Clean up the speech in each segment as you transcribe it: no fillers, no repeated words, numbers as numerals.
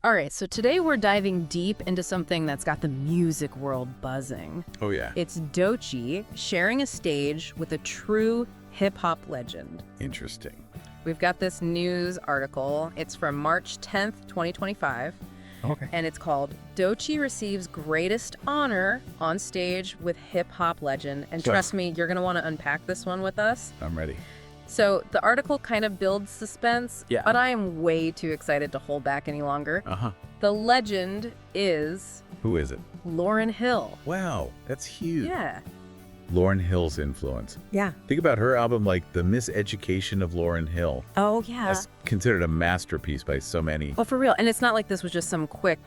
All right, so today we're diving deep into something that's got the music world buzzing. Oh, yeah. It's Doechii sharing a stage with a true hip-hop legend. Interesting. We've got this news article. It's from March 10th, 2025. Okay. And it's called Doechii Receives Greatest Honor on Stage with Hip-Hop Legend. And So- trust me, you're going to want to unpack this one with us. I'm ready. So the article kind of builds suspense, Yeah. but I am way too excited to hold back any longer. Uh-huh. The legend is Who is it? Lauryn Hill. Wow, that's huge. Yeah. Lauryn Hill's influence. Yeah. Think about her album like The Miseducation of Lauryn Hill. Oh, yeah. That's considered a masterpiece by so many. Well, for real. And it's not like this was just some quick,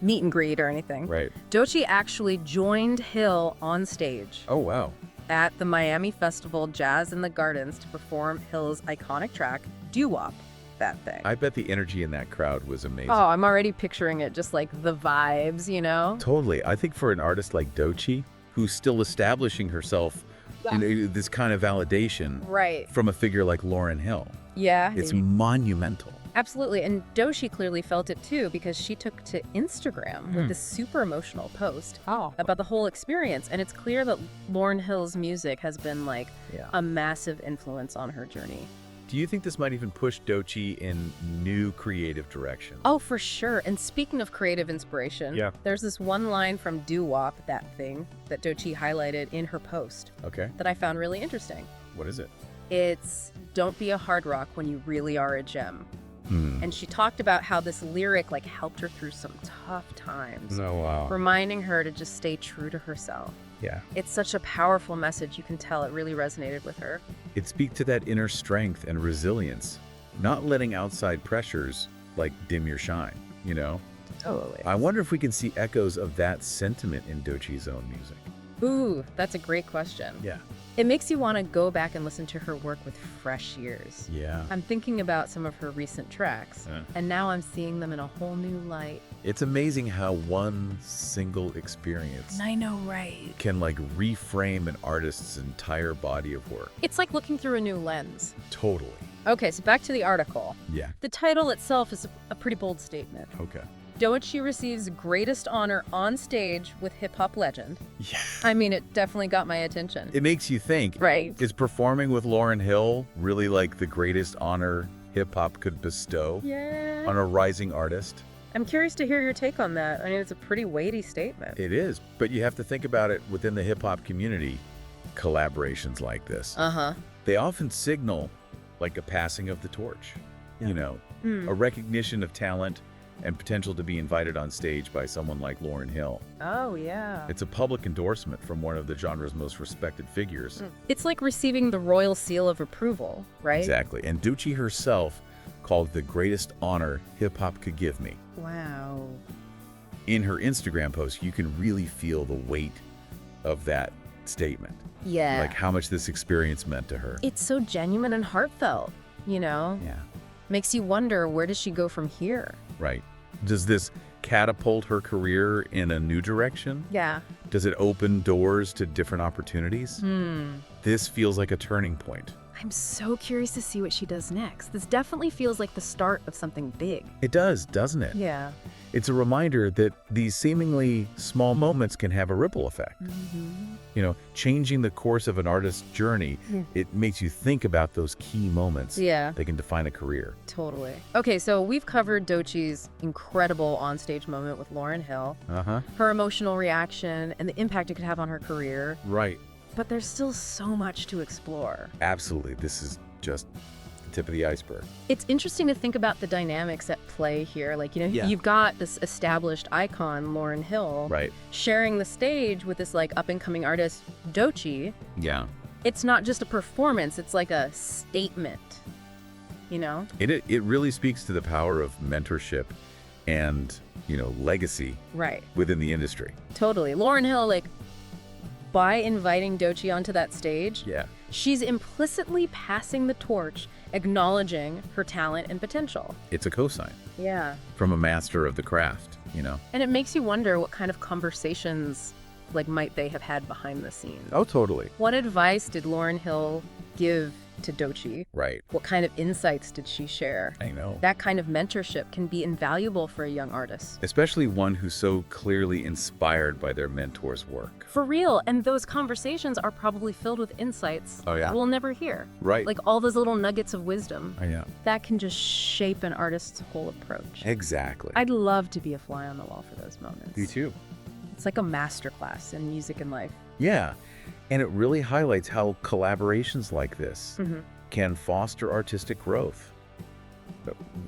meet and greet or anything. Right. Doechii actually joined Hill on stage Oh, wow. at the Miami Festival Jazz in the Gardens to perform Hill's iconic track, Doo-Wop, that thing. I bet the energy in that crowd was amazing. Oh, I'm already picturing it, just like the vibes, Totally. I think for an artist like Doechii, who's still establishing herself in this kind of validation Right. from a figure like Lauryn Hill, Yeah. it's monumental. Absolutely. And Doechii clearly felt it too, because she took to Instagram with this super emotional post about the whole experience. And it's clear that Lauryn Hill's music has been like a massive influence on her journey. Do you think this might even push Doechii in new creative directions? Oh, for sure. And speaking of creative inspiration, there's this one line from Doo-Wop, that thing, that Doechii highlighted in her post Okay. that I found really interesting. What is it? It's, "Don't be a hard rock when you really are a gem." And she talked about how this lyric helped her through some tough times, Oh, wow. reminding her to just stay true to herself. Yeah. It's such a powerful message. You can tell it really resonated with her. It speaks to that inner strength and resilience, not letting outside pressures dim your shine, Totally. I wonder if we can see echoes of that sentiment in Doechii's own music. Ooh, that's a great question. Yeah. It makes you want to go back and listen to her work with fresh ears. Yeah. I'm thinking about some of her recent tracks, and now I'm seeing them in a whole new light. It's amazing how one single experience I know, right? can reframe an artist's entire body of work. It's like looking through a new lens. Totally. Okay, so back to the article. Yeah. The title itself is a pretty bold statement. Okay. Doechii receives greatest honor on stage with hip-hop legend. Yeah. I mean, it definitely got my attention. It makes you think. Right. Is performing with Lauryn Hill really the greatest honor hip-hop could bestow Yeah. on a rising artist? I'm curious to hear your take on that. I mean, it's a pretty weighty statement. It is, but you have to think about it within the hip-hop community. Collaborations like this, Uh-huh. they often signal a passing of the torch, a recognition of talent and potential to be invited on stage by someone like Lauryn Hill. Oh, yeah. It's a public endorsement from one of the genre's most respected figures. It's like receiving the royal seal of approval, right? Exactly, and Doechii herself called it the greatest honor hip-hop could give me. Wow. In her Instagram post, you can really feel the weight of that statement. Yeah. How much this experience meant to her. It's so genuine and heartfelt, Yeah, Makes you wonder, where does she go from here? right. Does this catapult her career in a new direction? Yeah. Does it open doors to different opportunities? This feels like a turning point. I'm so curious to see what she does next. This definitely feels like the start of something big. It does, doesn't it? Yeah. It's a reminder that these seemingly small moments can have a ripple effect. Changing the course of an artist's journey, it makes you think about those key moments Yeah. that can define a career. Totally. Okay, so we've covered Doechii's incredible onstage moment with Lauryn Hill, Uh-huh. her emotional reaction, and the impact it could have on her career. Right. But there's still so much to explore. Absolutely. This is just the tip of the iceberg. It's interesting to think about the dynamics at play here. Yeah. You've got this established icon, Lauryn Hill, Right. sharing the stage with this up-and-coming artist, Doechii. Yeah. It's not just a performance, it's like a statement, It really speaks to the power of mentorship and, legacy Right. within the industry. Totally. Lauryn Hill, by inviting Doechii onto that stage, Yeah. she's implicitly passing the torch, acknowledging her talent and potential. It's a cosign Yeah. from a master of the craft, And it makes you wonder what kind of conversations like might they have had behind the scenes? Oh, totally. What advice did Lauryn Hill give to Doechii? Right. What kind of insights did she share? I know. That kind of mentorship can be invaluable for a young artist. Especially one who's so clearly inspired by their mentor's work. For real, and those conversations are probably filled with insights we'll never hear. Right. Like all those little nuggets of wisdom. I know. That can just shape an artist's whole approach. Exactly. I'd love to be a fly on the wall for those moments. Me too. It's like a masterclass in music and life. Yeah. And it really highlights how collaborations like this can foster artistic growth.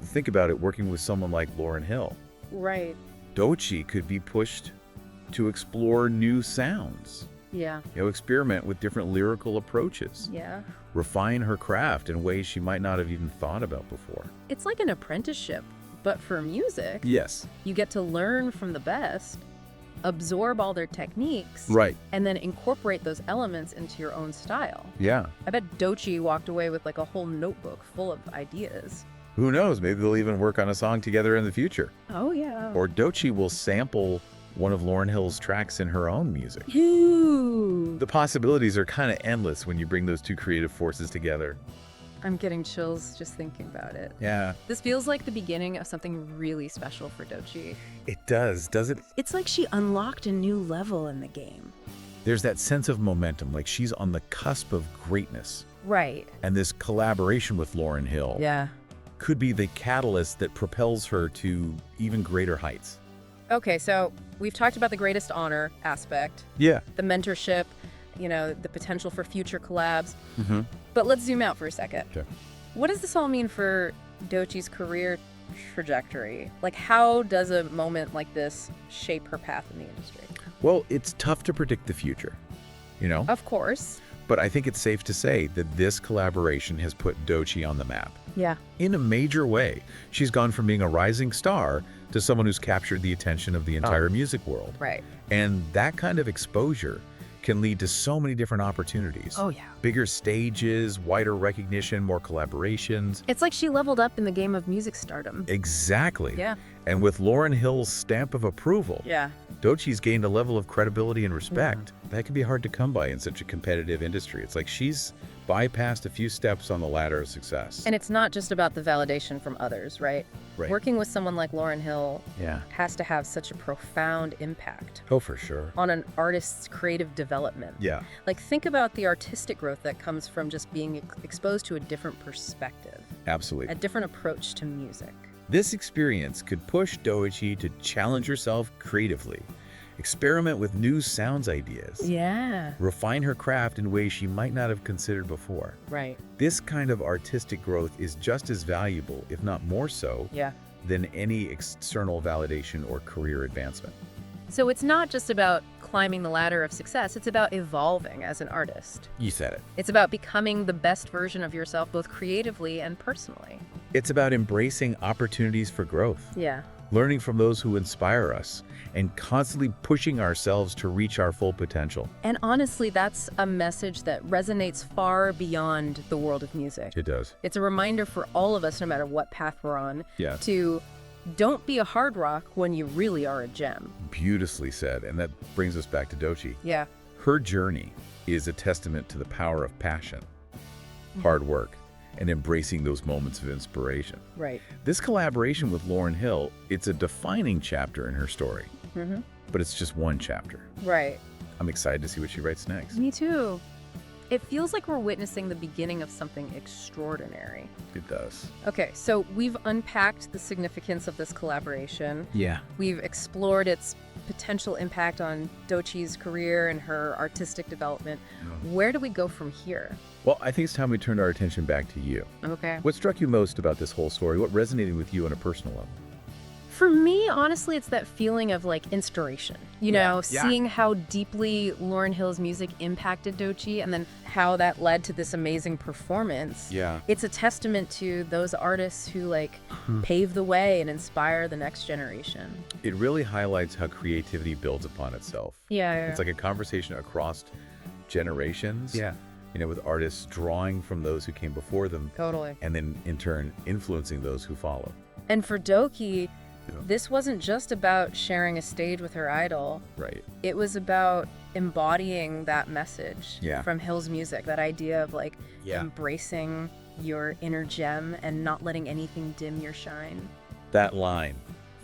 Think about it, working with someone like Lauryn Hill. Right. Doechii could be pushed to explore new sounds. Yeah. Experiment with different lyrical approaches. Yeah. Refine her craft in ways she might not have even thought about before. It's like an apprenticeship, but for music. Yes. You get to learn from the best, absorb all their techniques, Right. and then incorporate those elements into your own style. Yeah. I bet Doechii walked away with like a whole notebook full of ideas. Who knows? Maybe they'll even work on a song together in the future. Oh, yeah. Or Doechii will sample one of Lauryn Hill's tracks in her own music. Ooh. The possibilities are kind of endless when you bring those two creative forces together. I'm getting chills just thinking about it. Yeah. This feels like the beginning of something really special for Doechii. It does it? It's like she unlocked a new level in the game. There's that sense of momentum, like she's on the cusp of greatness. Right. And this collaboration with Lauryn Hill could be the catalyst that propels her to even greater heights. Okay, so we've talked about the greatest honor aspect. Yeah. The mentorship, the potential for future collabs. But let's zoom out for a second. Okay. What does this all mean for Doechii's career trajectory? Like, how does a moment like this shape her path in the industry? Well, it's tough to predict the future, Of course. But I think it's safe to say that this collaboration has put Doechii on the map. Yeah. In a major way. She's gone from being a rising star to someone who's captured the attention of the entire music world. Right. And that kind of exposure can lead to so many different opportunities. Oh, yeah. Bigger stages, wider recognition, more collaborations. It's like she leveled up in the game of music stardom. Exactly. Yeah. And with Lauryn Hill's stamp of approval, Doechii's gained a level of credibility and respect that can be hard to come by in such a competitive industry. It's like she's bypassed a few steps on the ladder of success. And it's not just about the validation from others, right? Right. Working with someone like Lauryn Hill Yeah. has to have such a profound impact Oh, for sure. on an artist's creative development. Yeah. Like, think about the artistic growth that comes from just being exposed to a different perspective, Absolutely. a different approach to music. This experience could push Doechii to challenge herself creatively, experiment with new sounds ideas, Yeah. refine her craft in ways she might not have considered before. Right. This kind of artistic growth is just as valuable, if not more so, Yeah. than any external validation or career advancement. So it's not just about climbing the ladder of success, it's about evolving as an artist. You said it. It's about becoming the best version of yourself, both creatively and personally. It's about embracing opportunities for growth, Yeah. learning from those who inspire us, and constantly pushing ourselves to reach our full potential. And honestly, that's a message that resonates far beyond the world of music. It does. It's a reminder for all of us, no matter what path we're on, Yeah. to don't be a hard rock when you really are a gem. Beautifully said. And that brings us back to Doechii. Yeah. Her journey is a testament to the power of passion, hard work, and embracing those moments of inspiration. Right. This collaboration with Lauryn Hill, it's a defining chapter in her story, but it's just one chapter. Right. I'm excited to see what she writes next. Me too. It feels like we're witnessing the beginning of something extraordinary. It does. Okay, so we've unpacked the significance of this collaboration. Yeah. We've explored its potential impact on Doechii's career and her artistic development. Where do we go from here? Well, I think it's time we turned our attention back to you. Okay. What struck you most about this whole story? What resonated with you on a personal level? For me, honestly, it's that feeling of like inspiration. Seeing how deeply Lauryn Hill's music impacted Doechii and then how that led to this amazing performance. Yeah. It's a testament to those artists who pave the way and inspire the next generation. It really highlights how creativity builds upon itself. Yeah. It's like a conversation across generations. Yeah. With artists drawing from those who came before them Totally. and then in turn influencing those who follow. And for Doechii, This wasn't just about sharing a stage with her idol. Right. It was about embodying that message from Hill's music, that idea of like embracing your inner gem and not letting anything dim your shine. That line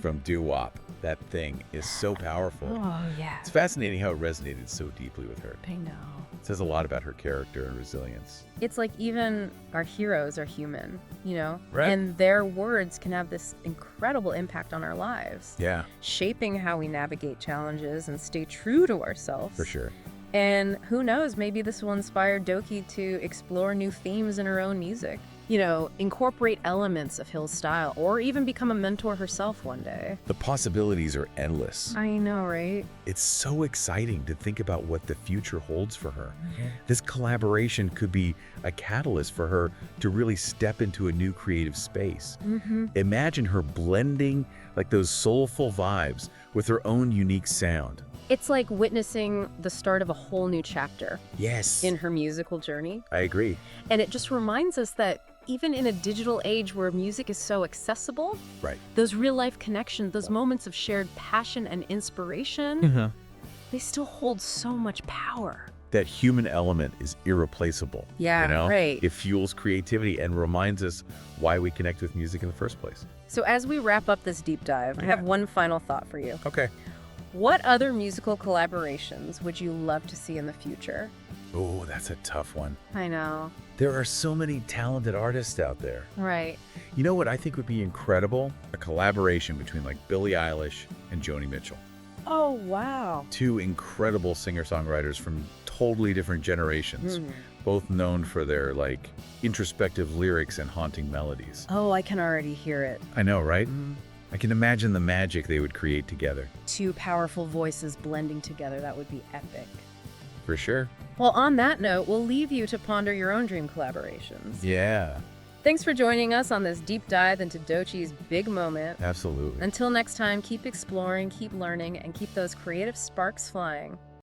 from Doo-Wop, that thing, is so powerful. Oh, yeah. It's fascinating how it resonated so deeply with her. I know. It says a lot about her character and resilience. It's like even our heroes are human, you know? Right. And their words can have this incredible impact on our lives. Yeah. Shaping how we navigate challenges and stay true to ourselves. For sure. And who knows, maybe this will inspire Doechii to explore new themes in her own music. You know, incorporate elements of Hill's style, or even become a mentor herself one day. The possibilities are endless. I know, right? It's so exciting to think about what the future holds for her. This collaboration could be a catalyst for her to really step into a new creative space. Imagine her blending like those soulful vibes with her own unique sound. It's like witnessing the start of a whole new chapter. Yes. In her musical journey. I agree. And it just reminds us that even in a digital age where music is so accessible, right, those real-life connections, those moments of shared passion and inspiration, they still hold so much power. That human element is irreplaceable. Yeah, you know? right. It fuels creativity and reminds us why we connect with music in the first place. So as we wrap up this deep dive, I have one final thought for you. Okay. What other musical collaborations would you love to see in the future? Oh, that's a tough one. I know. There are so many talented artists out there. Right. You know what I think would be incredible? A collaboration between like Billie Eilish and Joni Mitchell. Oh, wow. Two incredible singer-songwriters from totally different generations, both known for their like introspective lyrics and haunting melodies. Oh, I can already hear it. I know, right? I can imagine the magic they would create together. Two powerful voices blending together, that would be epic. For sure. Well, on that note, we'll leave you to ponder your own dream collaborations. Yeah. Thanks for joining us on this deep dive into Doechii's big moment. Absolutely. Until next time, keep exploring, keep learning, and keep those creative sparks flying.